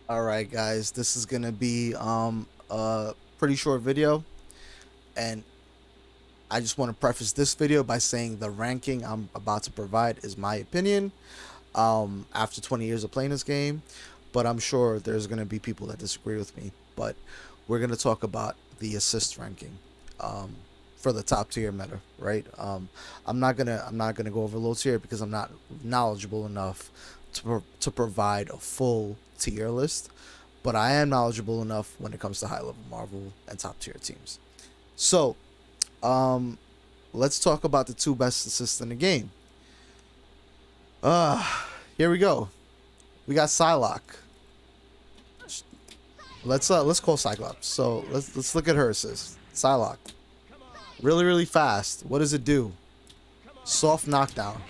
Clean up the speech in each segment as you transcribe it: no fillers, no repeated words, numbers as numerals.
All right, guys, this is gonna be a pretty short video, and I just want to preface this video by saying the ranking I'm about to provide is my opinion. After 20 years of playing this game, but I'm sure there's gonna be people that disagree with me. But we're gonna talk about the assist ranking, for the top tier meta, right? I'm not gonna go over low tier because I'm not knowledgeable enough to provide a full tier list, but I am knowledgeable enough when it comes to high level Marvel and top tier teams. So, um, let's talk about the two best assists in the game. Uh, Here we go. We got Psylocke. Let's call Cyclops. So let's look at her assist. Psylocke. Really fast. What does it do? Soft knockdown.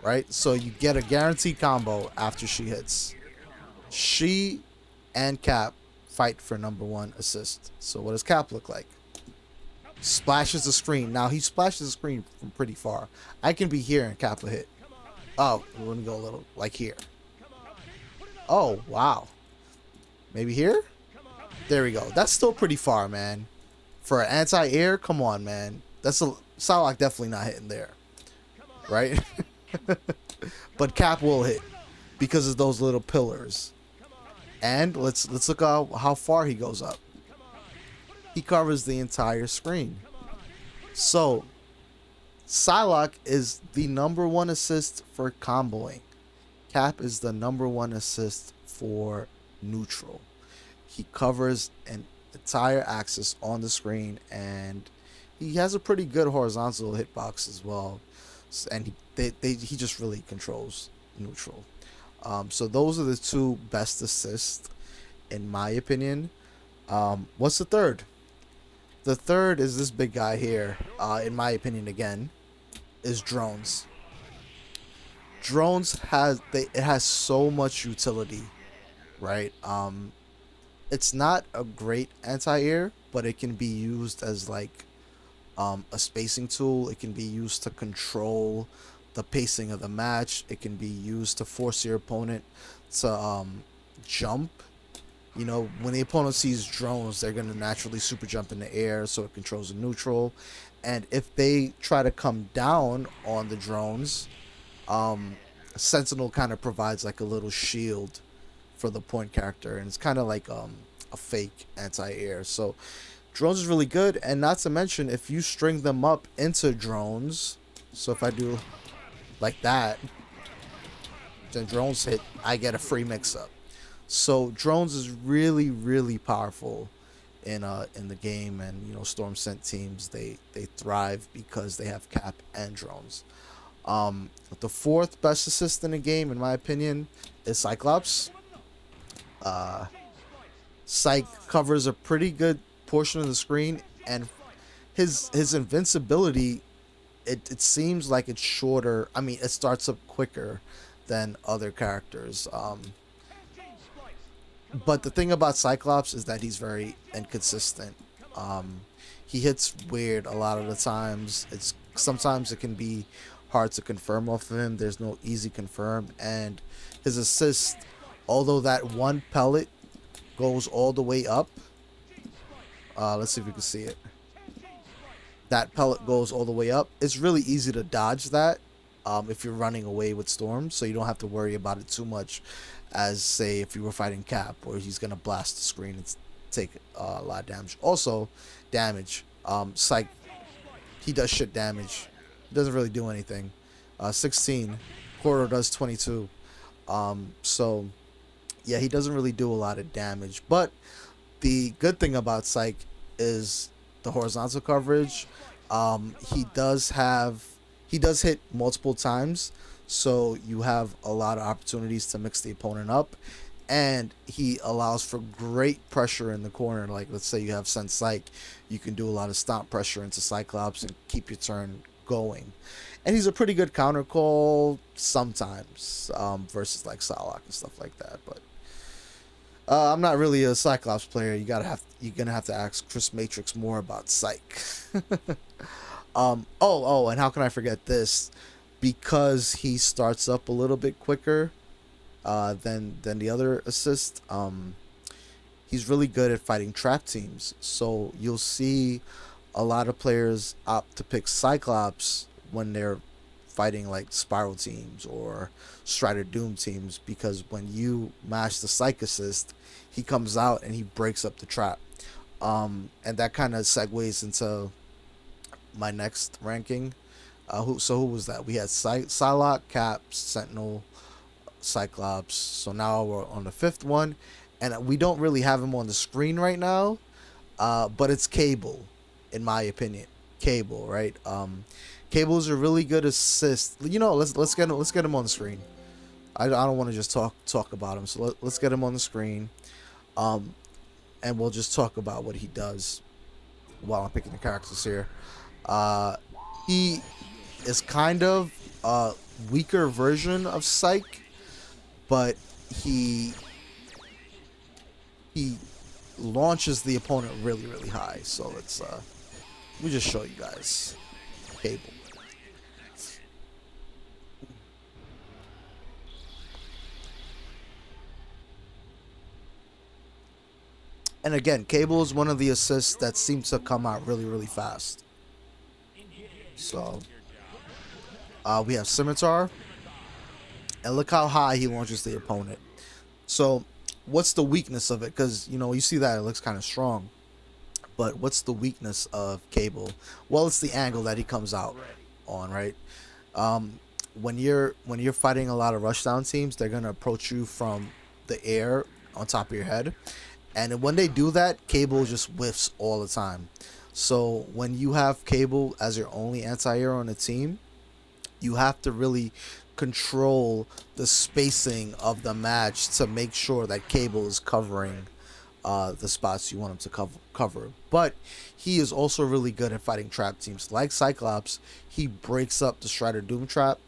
Right? So you get a guaranteed combo after she hits. She and Cap fight for number one assist. So what does Cap look like? Splashes the screen. Now he splashes the screen from pretty far. I can be here and Cap will hit. Oh, we're gonna go a little like here. Oh, wow. Maybe here? There we go. That's still pretty far, man. For an anti-air, come on, man. That's a Psylocke definitely not hitting there, right? But Cap will hit because of those little pillars. And let's look at how far he goes up. He covers the entire screen. So Psylocke is the number one assist for comboing. Cap is the number one assist for neutral. He covers an entire axis on the screen, and he has a pretty good horizontal hitbox as well. And he just really controls neutral. So those are the two best assists in my opinion. What's the third? The third is this big guy here. In my opinion, again, is drones. Drones it has so much utility, right? It's not a great anti-air, but it can be used as like a spacing tool. It can be used to control the pacing of the match. It can be used to force your opponent to jump. You know, when the opponent sees drones, they're going to naturally super jump in the air, so it controls the neutral. And if they try to come down on the drones, um, Sentinel kind of provides like a little shield for the point character, and it's kind of like a fake anti-air. So drones is really good, and not to mention if you string them up into drones. So if I do like that, then drones hit, I get a free mix up. So drones is really powerful in the game, and you know Storm Scent teams they thrive because they have Cap and drones. The fourth best assist in the game, in my opinion, is Cyclops. Uh, Psych covers a pretty good portion of the screen, and his invincibility, it seems like it's shorter. I mean, it starts up quicker than other characters. But the thing about Cyclops is that he's very inconsistent. Um, he hits weird a lot of the times. It's sometimes it can be hard to confirm off of him. There's no easy confirm, and his assist, although that one pellet goes all the way up. Let's see if we can see it. That pellet goes all the way up. It's really easy to dodge that if you're running away with Storm, so you don't have to worry about it too much as, say, if you were fighting Cap, where he's going to blast the screen and take a lot of damage. Also, damage. Psych, he does shit damage. He doesn't really do anything. 16. Corridor does 22. So, yeah, he doesn't really do a lot of damage. But the good thing about Psych is the horizontal coverage. He does hit multiple times, so you have a lot of opportunities to mix the opponent up, and he allows for great pressure in the corner. Like let's say you have Sense Psych, you can do a lot of stomp pressure into Cyclops and keep your turn going. And he's a pretty good counter call sometimes, versus like Psylocke and stuff like that. But I'm not really a Cyclops player. You're gonna have to ask Chris Matrix more about Psych. And how can I forget this? Because he starts up a little bit quicker, than the other assist. He's really good at fighting trap teams. So you'll see a lot of players opt to pick Cyclops when they're fighting like Spiral teams or Strider Doom teams, because when you mash the Psych assist, he comes out and he breaks up the trap. And that kind of segues into my next ranking. Who was that? We had Psylocke, Cap, Sentinel, Cyclops. So now we're on the fifth one, and we don't really have him on the screen right now. But it's Cable, in my opinion. Cable, right? Cable is a really good assist. You know, let's get him on the screen. I don't want to just talk about him. So let's get him on the screen. And we'll just talk about what he does while I'm picking the characters here. He is kind of a weaker version of Psych, but he launches the opponent really, really high. So let me just show you guys Cable. And again, Cable is one of the assists that seems to come out really, really fast. So we have Scimitar, and look how high he launches the opponent. So what's the weakness of it? Because you see that it looks kind of strong, but what's the weakness of Cable? Well, it's the angle that he comes out on, right? When you're fighting a lot of rushdown teams, they're gonna approach you from the air on top of your head, and when they do that, Cable just whiffs all the time. So when you have Cable as your only anti-air on the team, you have to really control the spacing of the match to make sure that Cable is covering the spots you want him to cover. But he is also really good at fighting trap teams. Like Cyclops, he breaks up the Strider Doom trap.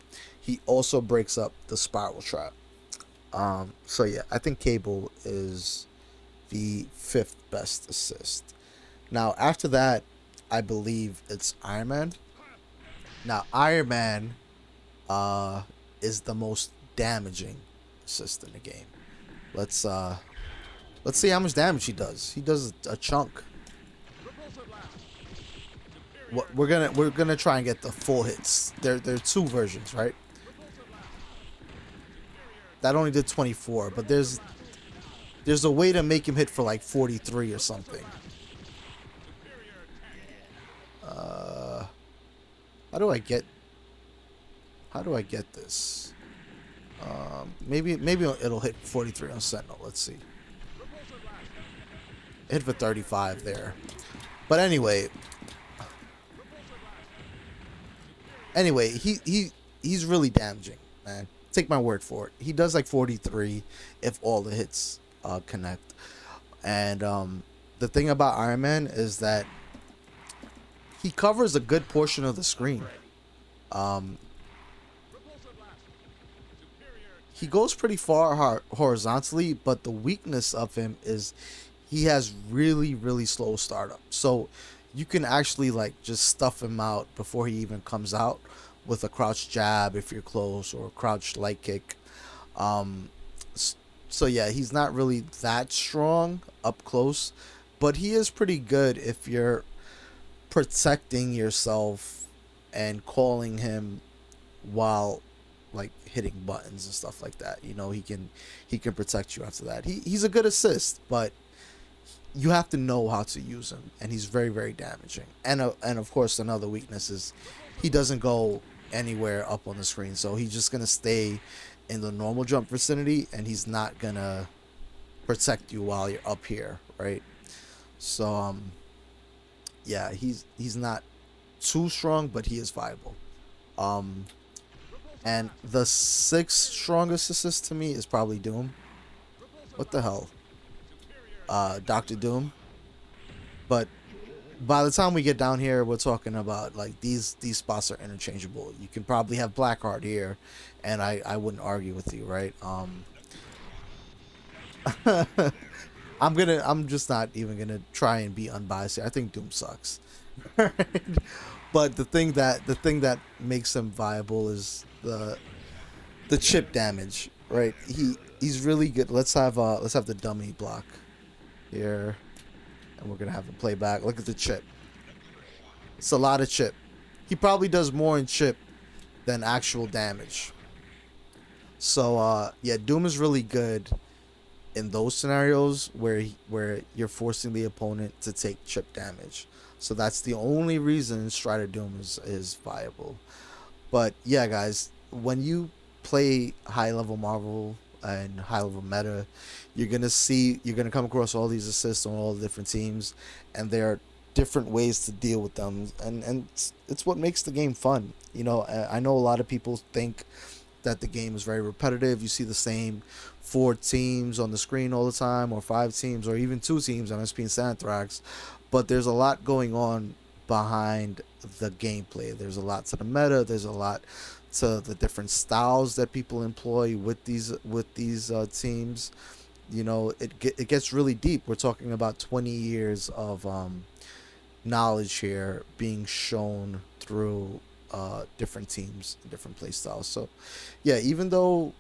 He also breaks up the Spiral trap. So yeah, I think Cable is the fifth best assist. Now after that, I believe it's Iron Man. Now Iron Man is the most damaging assist in the game. Let's see how much damage he does. He does a chunk. We're gonna try and get the full hits. There are two versions, right? That only did 24, but there's a way to make him hit for like 43 or something. How do I get this? Maybe it'll hit 43 on Sentinel. Let's see. It hit for 35 there. But anyway, he's really damaging, man. Take my word for it. He does like 43 if all the hits connect. And the thing about Iron Man is that he covers a good portion of the screen. He goes pretty far horizontally, but the weakness of him is he has really, really slow startup. So you can actually like just stuff him out before he even comes out with a crouch jab if you're close, or a crouch light kick. So yeah, he's not really that strong up close, but he is pretty good if you're protecting yourself and calling him while like hitting buttons and stuff like that. He can protect you after that. He's a good assist, but you have to know how to use him, and he's very, very damaging. And of course, another weakness is he doesn't go anywhere up on the screen, so he's just gonna stay in the normal jump vicinity, and he's not gonna protect you while you're up here, right? So yeah, he's not too strong, but he is viable. And the sixth strongest assist to me is probably Doom. What the hell? Dr. Doom. But by the time we get down here, we're talking about like these spots are interchangeable. You can probably have Blackheart here, and I wouldn't argue with you, right? I'm just not even gonna try and be unbiased here. I think Doom sucks. But the thing that makes him viable is the chip damage, right? He's really good. Let's have the dummy block here, and we're gonna have him play back. Look at the chip. It's a lot of chip. He probably does more in chip than actual damage. So yeah, Doom is really good in those scenarios where you're forcing the opponent to take chip damage. So that's the only reason Strider Doom is viable. But yeah, guys, when you play high level Marvel and high level meta, you're gonna come across all these assists on all the different teams, and there are different ways to deal with them, and it's what makes the game fun. You know, I know a lot of people think that the game is very repetitive. You see the same four teams on the screen all the time, or five teams, or even two teams on SP and Santhrax. But there's a lot going on behind the gameplay. There's a lot to the meta. There's a lot to the different styles that people employ with these teams. You know, it gets really deep. We're talking about 20 years of knowledge here being shown through different teams, different play styles. So, yeah, even though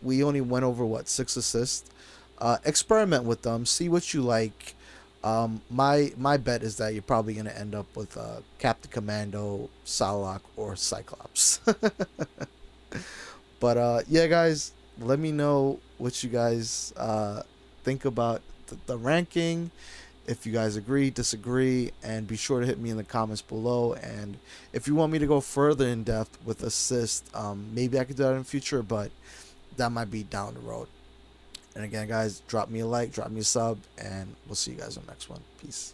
we only went over what 6 assists, experiment with them, see what you like. My bet is that you're probably gonna end up with Captain Commando, Psylocke, or Cyclops. But yeah, guys, let me know what you guys think about the ranking. If you guys agree, disagree, and be sure to hit me in the comments below. And if you want me to go further in depth with assist, maybe I could do that in the future, but that might be down the road. And again, guys, drop me a like, drop me a sub, and we'll see you guys on the next one. Peace.